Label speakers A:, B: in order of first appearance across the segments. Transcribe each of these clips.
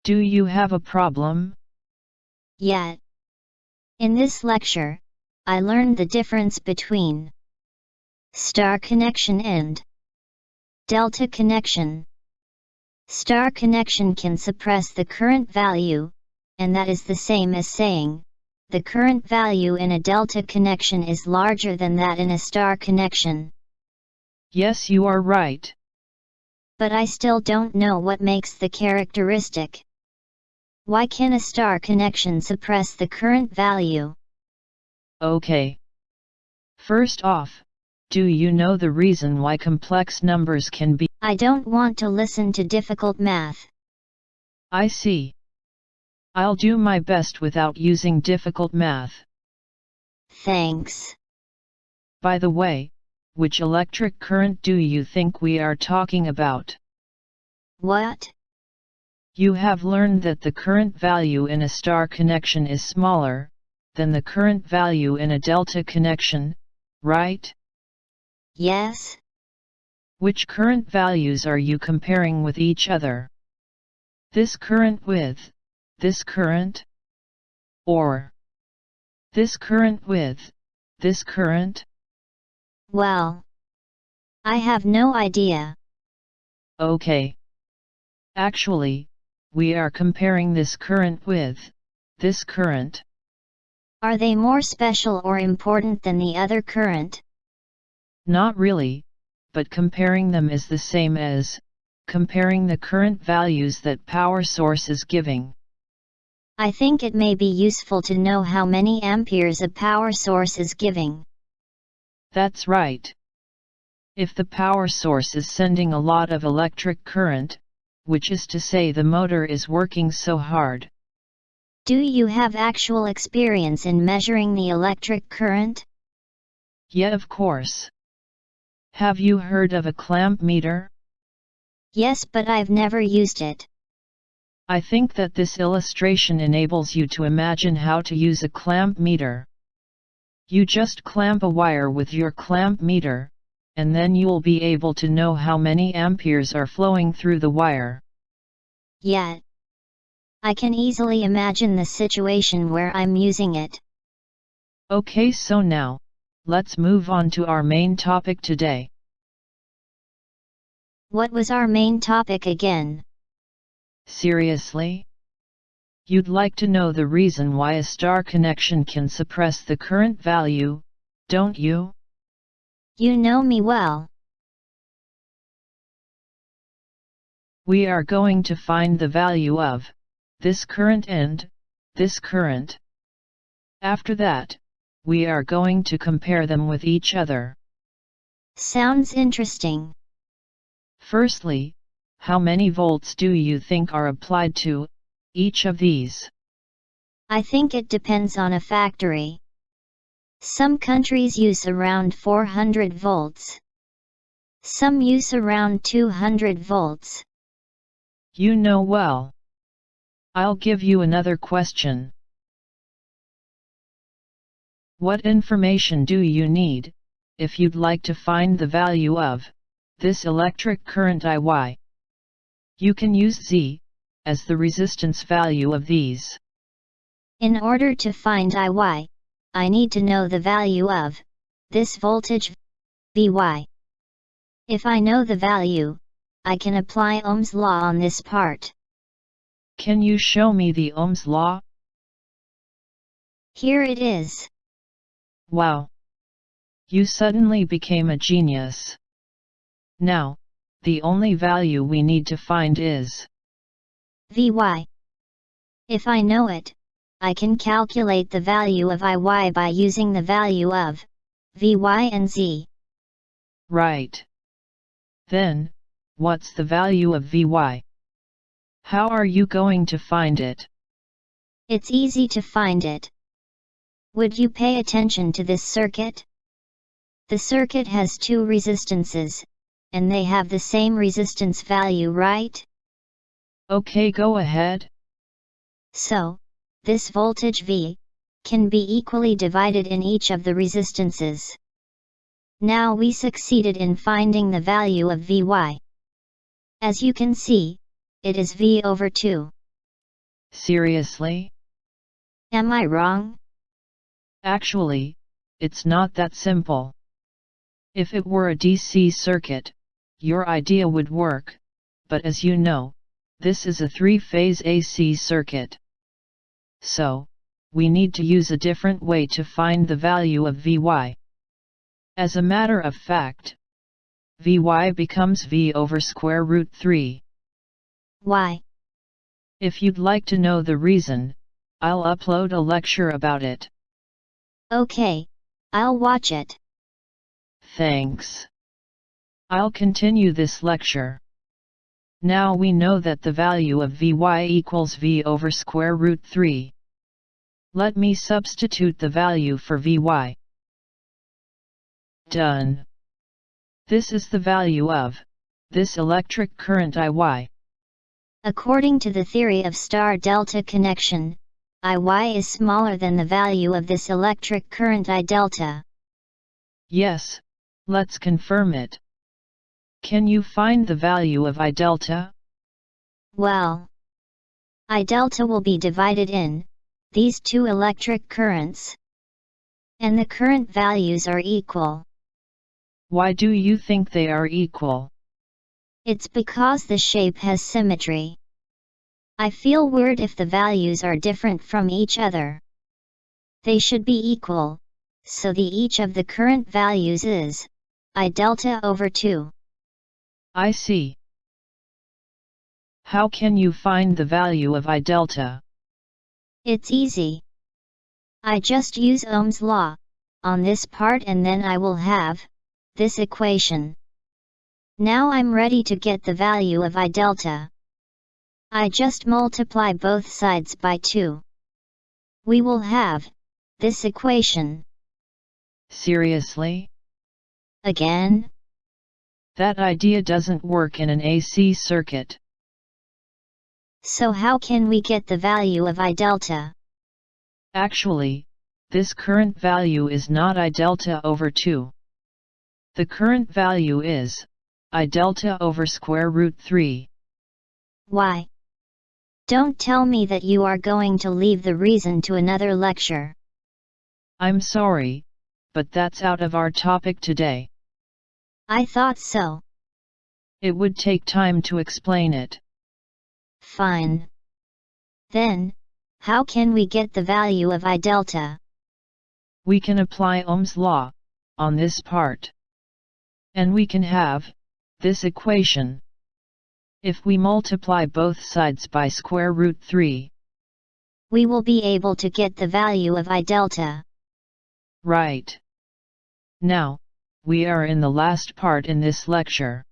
A: Do you have a problem?
B: Yet. In this lecture, I learned the difference between star connection and delta connection. Star connection can suppress the current value, and that is the same as saying, the current value in a delta connection is larger than that in a star connection.
A: Yes, you are right.
B: But I still don't know what makes the characteristic. Why can a star connection suppress the current value?
A: Okay. First off, do you know the reason why complex numbers can be?
B: I don't want to listen to difficult math.
A: I see. I'll do my best without using difficult math.
B: Thanks.
A: By the way, which electric current do you think we are talking about?
B: What?
A: You have learned that the current value in a star connection is smaller than the current value in a delta connection, right?
B: Yes.
A: Which current values are you comparing with each other? This current with this current? Or this current with this current?
B: Well, I have no idea.
A: Okay. Actually, we are comparing this current with this current.
B: Are they more special or important than the other current?
A: Not really, but comparing them is the same as comparing the current values that power source is giving.
B: I think it may be useful to know how many amperes a power source is giving.
A: That's right. If the power source is sending a lot of electric current, which is to say the motor is working so hard.
B: Do you have actual experience in measuring the electric current?
A: Yeah, of course. Have you heard of a clamp meter?
B: Yes, but I've never used it.
A: I think that this illustration enables you to imagine how to use a clamp meter. You just clamp a wire with your clamp meter, and then you'll be able to know how many amperes are flowing through the wire.
B: Yet. I can easily imagine the situation where I'm using it.
A: Okay, so now, let's move on to our main topic today.
B: What was our main topic again?
A: Seriously? You'd like to know the reason why a star connection can suppress the current value, don't you?
B: You know me well.
A: We are going to find the value of this current and this current. After that, we are going to compare them with each other.
B: Sounds interesting.
A: Firstly, how many volts do you think are applied to each of these?
B: I think it depends on a factory. Some countries use around 400 volts. Some use around 200 volts.
A: You know well. I'll give you another question. What information do you need if you'd like to find the value of this electric current IY? You can use Z as the resistance value of these.
B: In order to find IY, I need to know the value of this voltage Vy. If I know the value, I can apply Ohm's law on this part.
A: Can you show me the Ohm's law?
B: Here it is.
A: Wow! You suddenly became a genius. Now, the only value we need to find is
B: Vy. If I know it, I can calculate the value of Iy by using the value of Vy and Z.
A: Right. Then, what's the value of Vy? How are you going to find it?
B: It's easy to find it. Would you pay attention to this circuit? The circuit has two resistances, and they have the same resistance value, right?
A: Okay, go ahead.
B: So, this voltage V can be equally divided in each of the resistances. Now we succeeded in finding the value of Vy. As you can see, it is V over 2.
A: Seriously?
B: Am I wrong?
A: Actually, it's not that simple. If it were a DC circuit, your idea would work, but as you know, this is a three-phase AC circuit. So, we need to use a different way to find the value of Vy. As a matter of fact, Vy becomes V over square root 3.
B: Why?
A: If you'd like to know the reason, I'll upload a lecture about it.
B: Okay, I'll watch it.
A: Thanks. I'll continue this lecture. Now we know that the value of Vy equals V over square root 3. Let me substitute the value for Vy. Done. This is the value of this electric current Iy.
B: According to the theory of star-delta connection, Iy is smaller than the value of this electric current I delta.
A: Yes, let's confirm it. Can you find the value of I delta?
B: Well, I delta will be divided in these two electric currents, and the current values are equal.
A: Why do you think they are equal?
B: It's because the shape has symmetry. I feel weird if the values are different from each other. They should be equal, so the each of the current values is I delta over 2.
A: I see. How can you find the value of I delta?
B: It's easy. I just use Ohm's law on this part and then I will have this equation. Now I'm ready to get the value of I delta. I just multiply both sides by 2. We will have this equation.
A: Seriously?
B: Again?
A: That idea doesn't work in an AC circuit.
B: So how can we get the value of I delta?
A: Actually, this current value is not I delta over 2. The current value is I delta over square root 3.
B: Why? Don't tell me that you are going to leave the reason to another lecture.
A: I'm sorry, but that's out of our topic today.
B: I thought so.
A: It would take time to explain it.
B: Fine. Then, how can we get the value of I delta?
A: We can apply Ohm's law on this part. And we can have this equation. If we multiply both sides by square root 3,
B: we will be able to get the value of I delta.
A: Right. Now, we are in the last part in this lecture.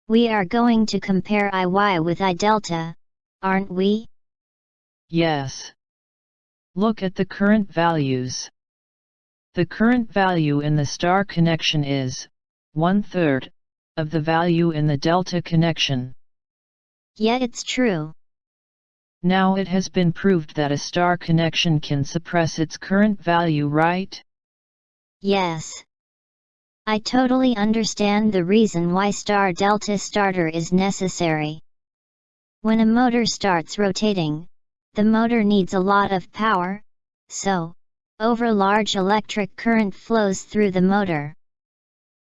B: We are going to compare Iy with I delta, aren't we?
A: Yes. Look at the current values. The current value in the star connection is 1/3 of the value in the delta connection.
B: Yeah, it's true.
A: Now it has been proved that a star connection can suppress its current value, right?
B: Yes. I totally understand the reason why star-delta starter is necessary. When a motor starts rotating, the motor needs a lot of power, so, over large electric current flows through the motor.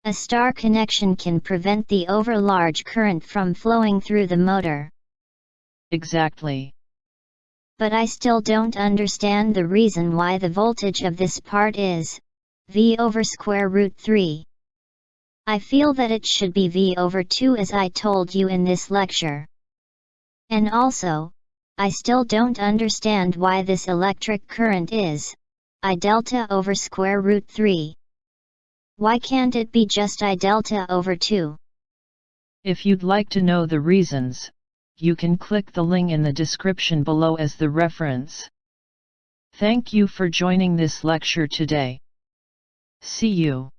B: A star connection can prevent the over large current from flowing through the motor.
A: Exactly.
B: But I still don't understand the reason why the voltage of this part is V over square root 3. I feel that it should be V over 2 as I told you in this lecture. And also, I still don't understand why this electric current is I delta over square root 3. Why can't it be just I delta over 2?
A: If you'd like to know the reasons, you can click the link in the description below as the reference. Thank you for joining this lecture today. See you.